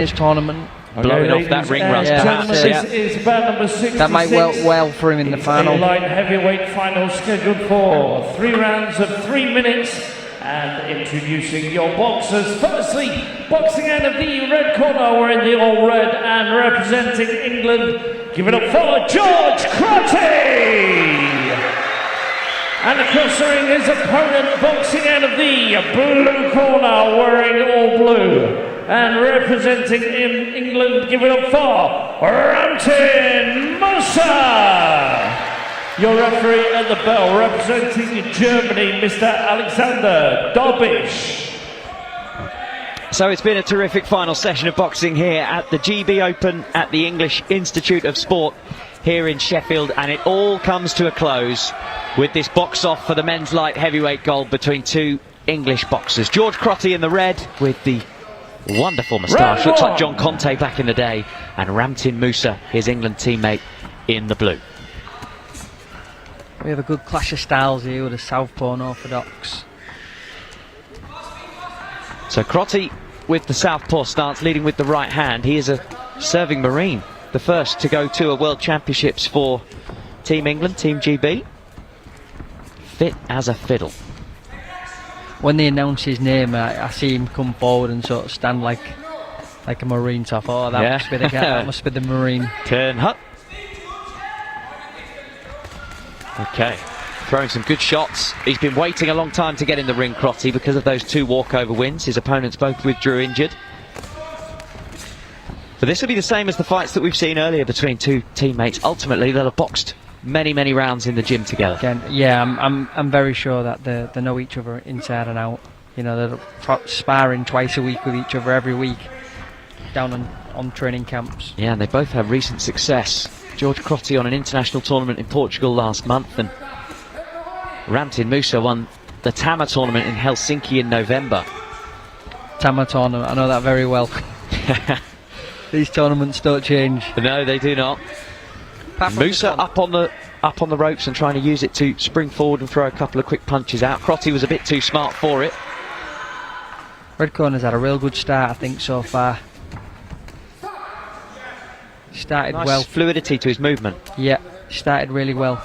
His tournament. Blowing off that ring rust, perhaps. Is about number 66. That might well for him in the final. Light heavyweight final scheduled for 3 rounds of 3 minutes. And introducing your boxers. Firstly, boxing out of the red corner, we're in the all red and representing England. Give it up for George Crotty. And across the ring, his opponent boxing out of the blue corner, wearing all blue. And representing England, give it up for Ramtin, Musah. Your referee at the bell, representing Germany, Mr. Alexander Dobish. So it's been a terrific final session of boxing here at the GB Open at the English Institute of Sport here in Sheffield, and it all comes to a close with this box off for the men's light heavyweight gold between 2 English boxers. George Crotty in the red with the wonderful moustache, looks like John Conte back in the day, and Ramtin Musah, his England teammate, in the blue. We have a good clash of styles here with a southpaw and orthodox. So Crotty with the southpaw stance, leading with the right hand. He is a serving Marine, the first to go to a World Championships for Team England, Team GB. Fit as a fiddle. When they announce his name, I see him come forward and sort of stand like a Marine. So I thought, oh, that must be the guy, that must be the Marine. Turn up. Okay, throwing some good shots. He's been waiting a long time to get in the ring, Crotty, because of those 2 walkover wins. His opponents both withdrew injured. But this will be the same as the fights that we've seen earlier between 2 teammates. Ultimately, they'll have boxed many rounds in the gym together. Again, yeah, I'm very sure that they know each other inside and out. You know, they're sparring twice a week with each other every week down on training camps. Yeah, and they both have recent success. George Crotty on an international tournament in Portugal last month, and Ramtin Musah won the Tama tournament in Helsinki in November. Tama tournament, I know that very well. These tournaments don't change. No, they do not. Musah up on the ropes and trying to use it to spring forward and throw a couple of quick punches out. Crotty was a bit too smart for it. Red corner's had a real good start, I think, so far. Started nice well. Fluidity to his movement. Yeah, started really well.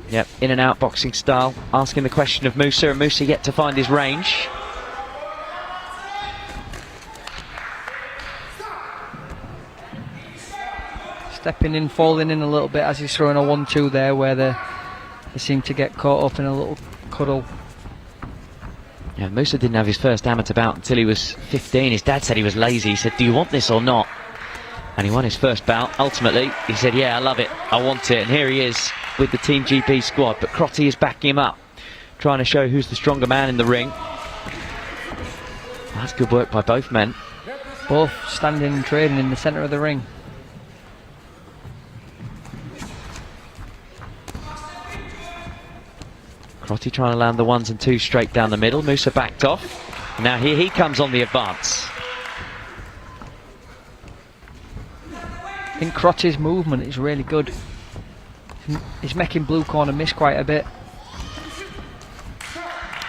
Yep, in and out boxing style. Asking the question of Musah, and Musah yet to find his range. Stepping in, falling in a little bit as he's throwing a 1-2 there, where they seem to get caught up in a little cuddle. Yeah, Musah didn't have his first amateur bout until he was 15. His dad said he was lazy. He said, do you want this or not? And he won his first bout. Ultimately, he said, yeah, I love it. I want it. And here he is with the Team GB squad. But Crotty is backing him up, trying to show who's the stronger man in the ring. That's good work by both men. Both standing and trading in the centre of the ring. Crotty trying to land the 1s and 2s straight down the middle. Musah backed off. Now here he comes on the advance. I think Crotty's movement is really good. He's making blue corner miss quite a bit.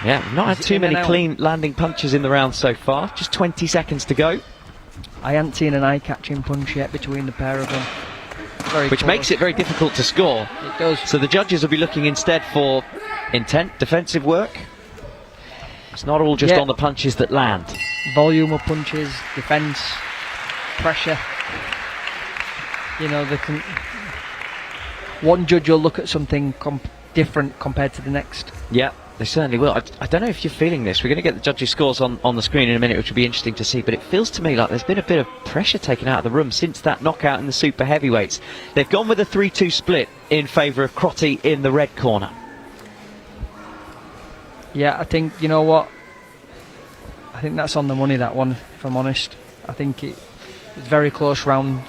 Yeah, we've not had too many clean landing punches in the round so far. Just 20 seconds to go. I haven't seen an eye-catching punch yet between the pair of them. Which makes it very difficult to score. It does. So the judges will be looking instead for intent, defensive work. It's not all just on the punches that land. Volume of punches, defence, pressure. You know, they can. One judge will look at something different compared to the next. Yeah, they certainly will. I don't know if you're feeling this. We're going to get the judges' scores on the screen in a minute, which will be interesting to see. But it feels to me like there's been a bit of pressure taken out of the room since that knockout in the super heavyweights. They've gone with a 3-2 split in favour of Crotty in the red corner. Yeah, I think, you know what? I think that's on the money, that one, if I'm honest. I think it's very close round.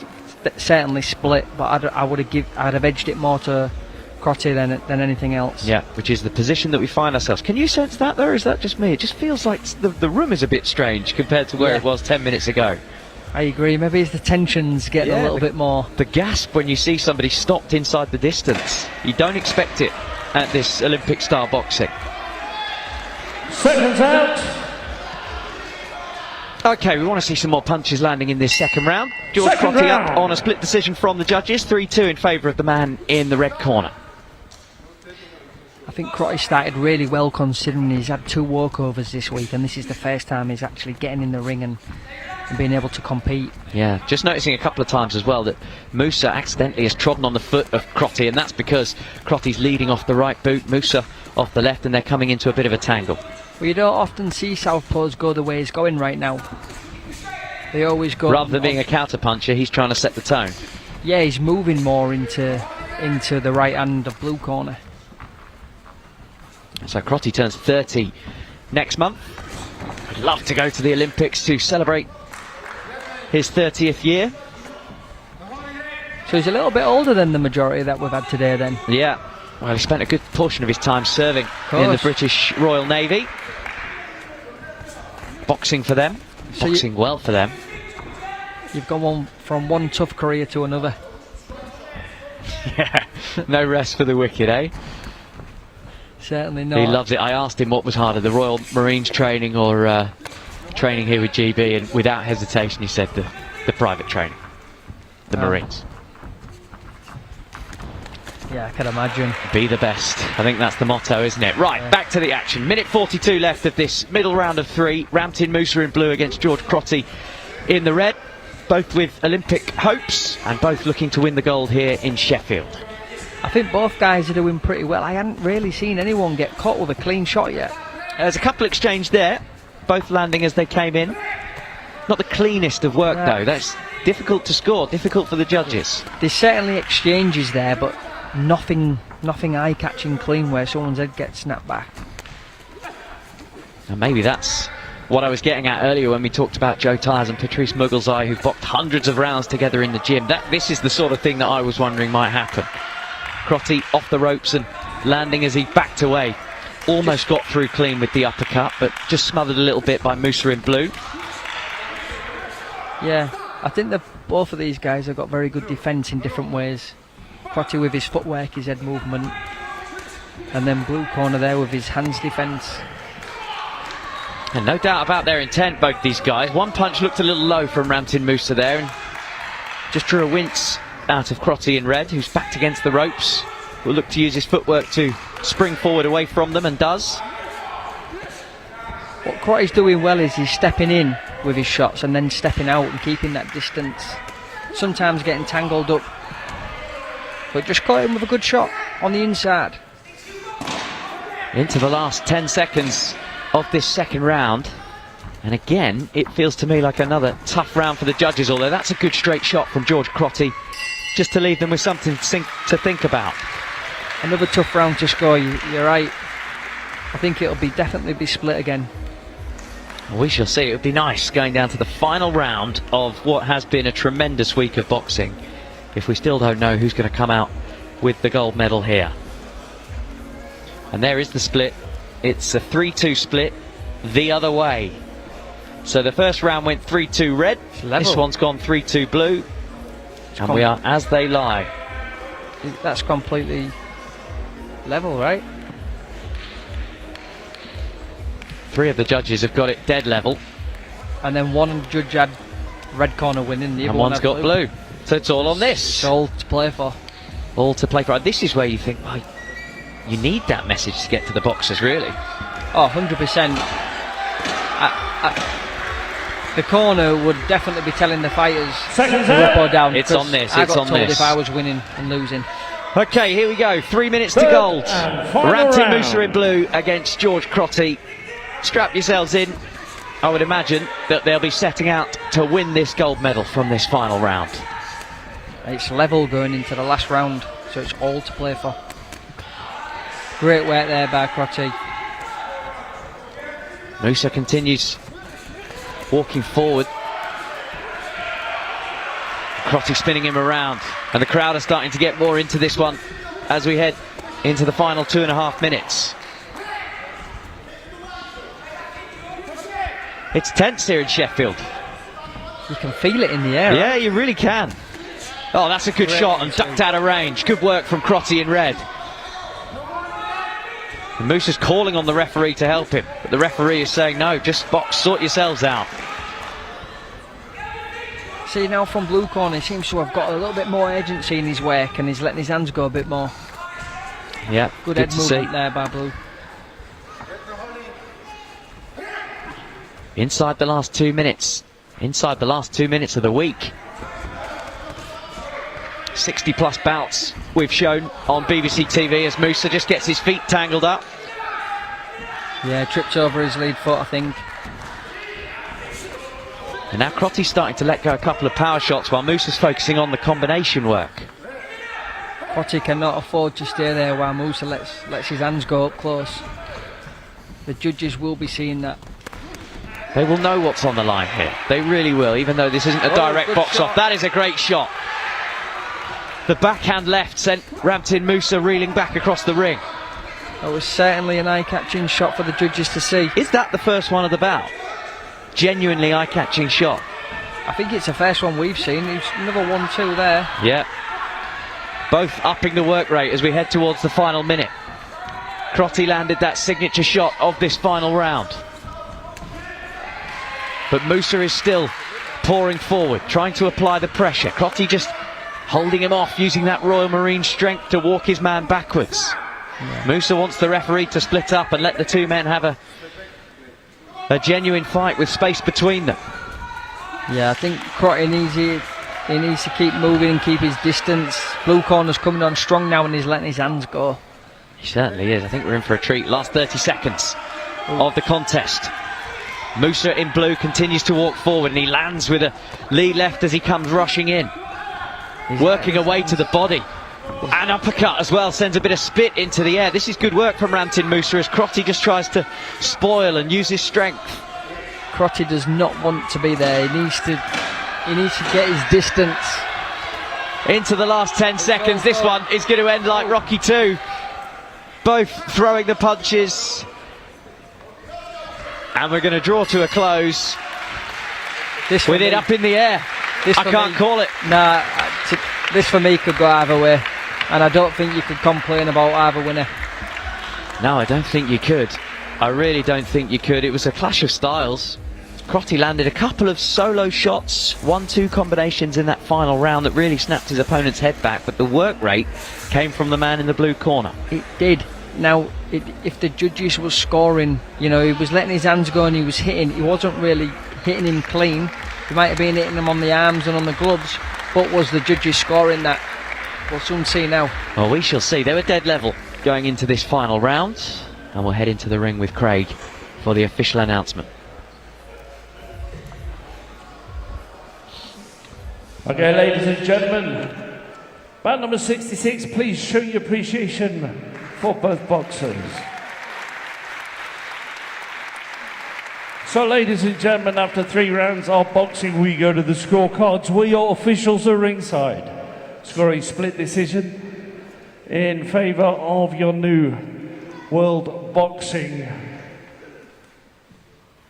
Certainly split, but I'd have edged it more to Crotty than anything else. Yeah, which is the position that we find ourselves. Can you sense that there? Is that just me? It just feels like the room is a bit strange compared to where it was 10 minutes ago. I agree. Maybe it's the tensions getting a little bit more. The gasp when you see somebody stopped inside the distance. You don't expect it at this Olympic style boxing. Seconds out. Okay, we want to see some more punches landing in this second round. George Second Crotty round. up on a split decision from the judges, 3-2 in favour of the man in the red corner. I think Crotty started really well considering he's had 2 walkovers this week, and this is the first time he's actually getting in the ring and being able to compete. Yeah, just noticing a couple of times as well that Musah accidentally has trodden on the foot of Crotty, and that's because Crotty's leading off the right boot, Musah off the left, and they're coming into a bit of a tangle. Well, you don't often see southpaws go the way he's going right now. They always go... Rather than being a counter puncher, he's trying to set the tone. Yeah, he's moving more into the right hand of blue corner. So Crotty turns 30 next month. I'd love to go to the Olympics to celebrate his 30th year. So he's a little bit older than the majority that we've had today then. Yeah, well, he spent a good portion of his time serving in the British Royal Navy. Boxing for them, So boxing well for them. You've gone from one tough career to another. Yeah, no rest for the wicked, eh? Certainly not. He loves it. I asked him what was harder, the Royal Marines training or training here with GB, and without hesitation he said the private training, the Marines. Yeah, I can imagine. Be the best. I think that's the motto, isn't it? Right, Yeah. back to the action. Minute 42 left of this middle round of 3. Ramtin, Musah in blue against George Crotty in the red. Both with Olympic hopes and both looking to win the gold here in Sheffield. I think both guys are doing pretty well. I hadn't really seen anyone get caught with a clean shot yet. There's a couple exchanged there, both landing as they came in. Not the cleanest of work though. That's difficult to score, difficult for the judges. There's certainly exchanges there, but nothing eye-catching clean where someone's head gets snapped back. And maybe that's what I was getting at earlier when we talked about Joe Tyers and Patrice Muggleseye, who've boxed hundreds of rounds together in the gym. This is the sort of thing that I was wondering might happen. Crotty off the ropes and landing as he backed away. Almost got through clean with the uppercut, but just smothered a little bit by Musah in blue. Yeah, I think that both of these guys have got very good defence in different ways. Crotty with his footwork, his head movement, and then blue corner there with his hands defence. And no doubt about their intent, both these guys. One punch looked a little low from Ramtin Musah there, and just drew a wince out of Crotty in red, who's backed against the ropes. Will look to use his footwork to spring forward away from them, and does. What Crotty's doing well is he's stepping in with his shots and then stepping out and keeping that distance. Sometimes getting tangled up, but just caught him with a good shot on the inside. Into the last 10 seconds of this second round, and again it feels to me like another tough round for the judges, although that's a good straight shot from George Crotty, just to leave them with something to think about. Another tough round to score. You're right. I think it'll definitely be split again. We shall see. It would be nice going down to the final round of what has been a tremendous week of boxing if we still don't know who's going to come out with the gold medal here. And there is the split. It's a 3-2 split the other way. So the first round went 3-2 red. This one's gone 3-2 blue. And we are as they lie. That's completely level, right? 3 of the judges have got it dead level. And then one judge had red corner winning, the other And one one's had got blue. So it's all on this. It's all to play for. All to play for. This is where you think, well, you need that message to get to the boxers, really. Oh, 100%. The corner would definitely be telling the fighters to up or down. It's on this, I it's got on told this. if I was winning and losing. Okay, here we go. 3 minutes to gold. Ramtin Musah in blue against George Crotty. Strap yourselves in. I would imagine that they'll be setting out to win this gold medal from this final round. It's level going into the last round, so it's all to play for. Great work there by Crotty. Musah continues walking forward. Crotty spinning him around, and the crowd are starting to get more into this one as we head into the final 2.5 minutes. It's tense here in Sheffield. You can feel it in the air. Yeah, you really can. Oh, that's a good shot and ducked out of range. Good work from Crotty in red. And Musah's calling on the referee to help him, but the referee is saying no, just box, sort yourselves out. See now from blue corner, he seems to have got a little bit more agency in his work, and he's letting his hands go a bit more. Yeah, good head movement there by blue. Inside the last 2 minutes. Inside the last 2 minutes of the week. 60 plus bouts we've shown on BBC TV as Musah just gets his feet tangled up. Yeah, trips over his lead foot, I think. And now Crotty's starting to let go a couple of power shots while Musah's focusing on the combination work. Crotty cannot afford to stay there while Musah lets his hands go up close. The judges will be seeing that. They will know what's on the line here. They really will, even though this isn't a direct box shot. off. That is a great shot. The backhand left sent Ramtin Musah reeling back across the ring. That was certainly an eye-catching shot for the judges to see. Is that the first one of the bout? Genuinely eye-catching shot. I think it's the first one we've seen. It's another 1-2 there. Yeah. Both upping the work rate as we head towards the final minute. Crotty landed that signature shot of this final round. But Musah is still pouring forward, trying to apply the pressure. Crotty just holding him off, using that Royal Marine strength to walk his man backwards. Yeah. Musah wants the referee to split up and let the two men have a genuine fight with space between them. Yeah, I think Crotty needs to keep moving and keep his distance. Blue corner's coming on strong now and he's letting his hands go. He certainly is. I think we're in for a treat. Last 30 seconds of the contest. Musah in blue continues to walk forward and he lands with a lead left as he comes rushing in. He's working away to the body. An uppercut as well, sends a bit of spit into the air. This is good work from Ramtin Musah as Crotty just tries to spoil and use his strength. Crotty does not want to be there. He needs to get his distance. Into the last 10 seconds. This one is going to end like Rocky 2. Both throwing the punches. And we're going to draw to a close with it up in the air. I can't call it. Nah, this for me could go either way. And I don't think you could complain about either winner. No, I don't think you could. I really don't think you could. It was a clash of styles. Crotty landed a couple of solo shots, 1-2 combinations in that final round that really snapped his opponent's head back, but the work rate came from the man in the blue corner. It did. Now, if the judges were scoring, you know, he was letting his hands go and he was hitting, he wasn't really hitting him clean. He might have been hitting him on the arms and on the gloves, but was the judges scoring that? We'll soon see now. Well, we shall see. They were dead level going into this final round, and we'll head into the ring with Craig for the official announcement. Okay, ladies and gentlemen, bout number 66, please show your appreciation for both boxers. So, ladies and gentlemen, after 3 rounds of boxing, we go to the scorecards where your officials are ringside. Scoring split decision in favour of your new World Boxing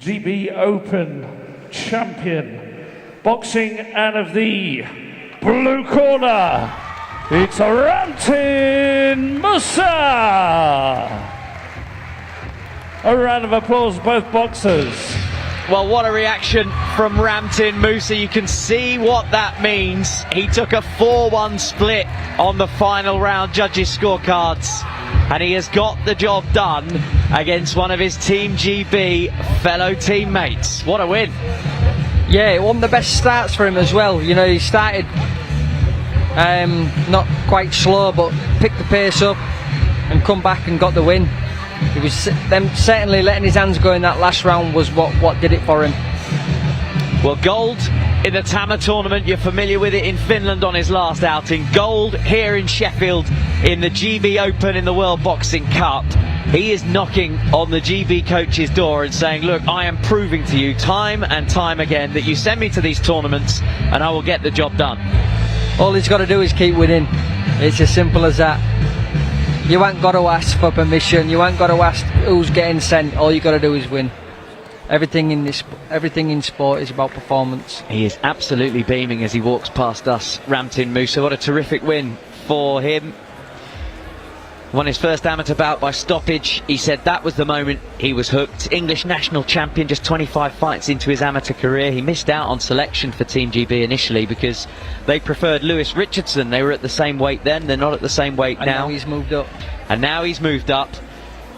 GB Open champion. Boxing out of the blue corner, it's Ramtin Musah. A round of applause, both boxers. Well, what a reaction from Ramtin Musah. You can see what that means. He took a 4-1 split on the final round judges' scorecards, and he has got the job done against one of his Team GB fellow teammates. What a win. Yeah, one of the best starts for him as well. You know, he started not quite slow, but picked the pace up and come back and got the win. It was them certainly letting his hands go in that last round was what did it for him. Well, gold in the Tama tournament, you're familiar with it in Finland on his last outing. Gold here in Sheffield in the GB Open in the World Boxing Cup. He is knocking on the GB coach's door and saying, look, I am proving to you time and time again that you send me to these tournaments and I will get the job done. All he's got to do is keep winning. It's as simple as that. You ain't got to ask for permission, you ain't got to ask who's getting sent. All you got to do is win. Everything in sport is about performance. He is absolutely beaming as he walks past us, Ramtin Musah. What a terrific win for him. Won his first amateur bout by stoppage. He said that was the moment he was hooked. English national champion, just 25 fights into his amateur career. He missed out on selection for Team GB initially because they preferred Lewis Richardson. They were at the same weight then, they're not at the same weight now. He's moved up. And now he's moved up,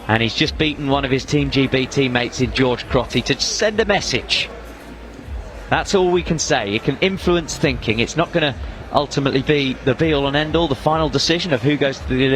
and he's just beaten one of his Team GB teammates in George Crotty to send a message. That's all we can say. It can influence thinking. It's not going to ultimately be the be-all and end-all, the final decision of who goes to the